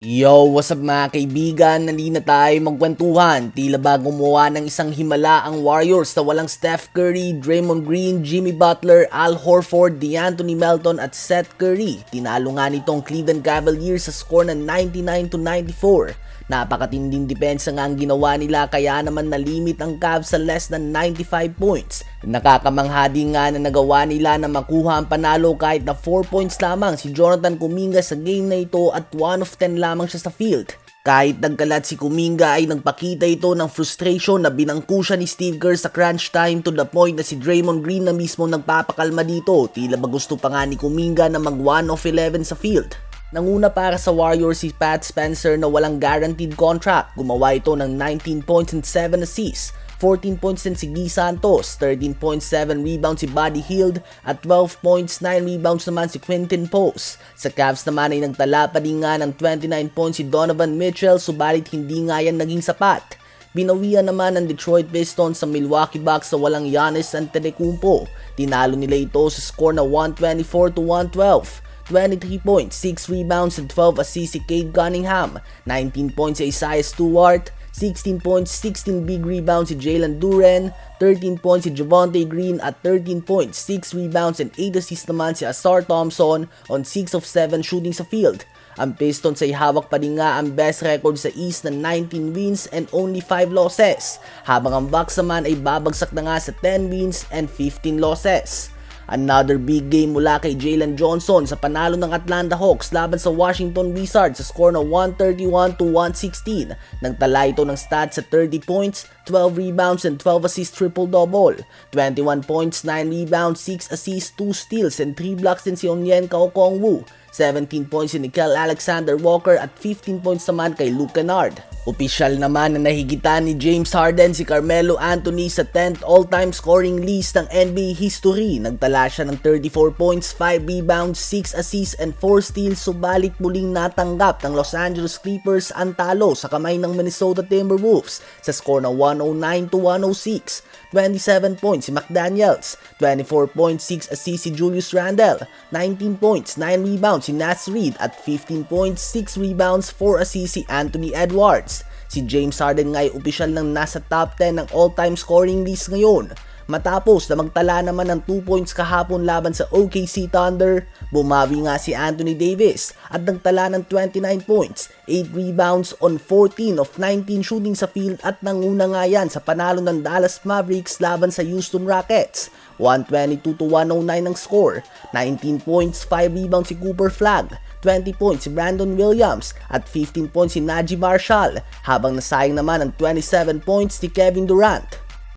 Yo, what's up mga kaibigan? Nandito na tayo magkwentuhan. Tila ba gumawa ng isang himala ang Warriors na walang Steph Curry, Draymond Green, Jimmy Butler, Al Horford, DeAnthony Melton at Seth Curry. Tinalo nga nitong Cleveland Cavaliers sa score na 99-94. Napakatinding depensa nga ang ginawa nila kaya naman nalimit ang Cavs sa less than 95 points. Nakakamangha din nga na nagawa nila na makuha ang panalo kahit na 4 points lamang si Jonathan Kuminga sa game na ito at 1 of 10 lamang siya sa field. Kahit nagkalat si Kuminga ay nagpakita ito ng frustration na binangku siya ni Steve Kerr sa crunch time to the point na si Draymond Green na mismo nagpapakalma dito. Tila ba gusto pa nga ni Kuminga na mag 1 of 11 sa field. Nanguna para sa Warriors si Pat Spencer na walang guaranteed contract. Gumawa ito ng 19 points and 7 assists. 14 points din si Guy Santos, 13.7 rebounds si Buddy Hield at 12 points, 9 rebounds naman si Quinton Post. Sa Cavs naman ay nagtala pa din nga ng 29 points si Donovan Mitchell subalit hindi nga yan naging sapat. Binawian naman ng Detroit Pistons sa Milwaukee Bucks sa walang Giannis Antetokounmpo. Tinalo nila ito sa score na 124-112. 23 points, 6 rebounds and 12 assists si Cade Cunningham, 19 points si Isaiah Stewart, 16 points, 16 big rebounds si Jalen Duren, 13 points si Javonte Green at 13 points, 6 rebounds and 8 assists naman si Ausar Thompson on 6 of 7 shooting sa field. Ang Pistons ay hawak pa din nga ang best record sa East na 19 wins and only 5 losses, habang ang Bucks naman ay babagsak na nga sa 10 wins and 15 losses. Another big game mula kay Jalen Johnson sa panalo ng Atlanta Hawks laban sa Washington Wizards sa score na 131-116. Nagtala ito ng stats sa 30 points, 12 rebounds and 12 assists triple-double. 21 points, 9 rebounds, 6 assists, 2 steals and 3 blocks din si Onyeka Okongwu. 17 points si Nickeil Alexander-Walker at 15 points naman kay Luke Kennard. Opisyal naman na nahigitan ni James Harden si Carmelo Anthony sa 10th all-time scoring list ng NBA history. Nagtala siya ng 34 points, 5 rebounds, 6 assists and 4 steals subalit muling natanggap ng Los Angeles Clippers ang talo sa kamay ng Minnesota Timberwolves sa score na 109-106. 27 points si McDaniels, 24 points, 6 assists si Julius Randle, 19 points, 9 rebounds si Naz Reid at 15 points, 6 rebounds, 4 assists si Anthony Edwards. Si James Harden nga ay opisyal ng nasa top 10 ng all-time scoring list ngayon. Matapos na magtala naman ng 2 points kahapon laban sa OKC Thunder, bumawi nga si Anthony Davis at nagtala ng 29 points, 8 rebounds on 14 of 19 shooting sa field at nanguna nga yan sa panalo ng Dallas Mavericks laban sa Houston Rockets. 122-109 ang score, 19 points, 5 rebounds si Cooper Flagg, 20 points si Brandon Williams at 15 points si Najee Marshall, habang nasayang naman ang 27 points ni Kevin Durant.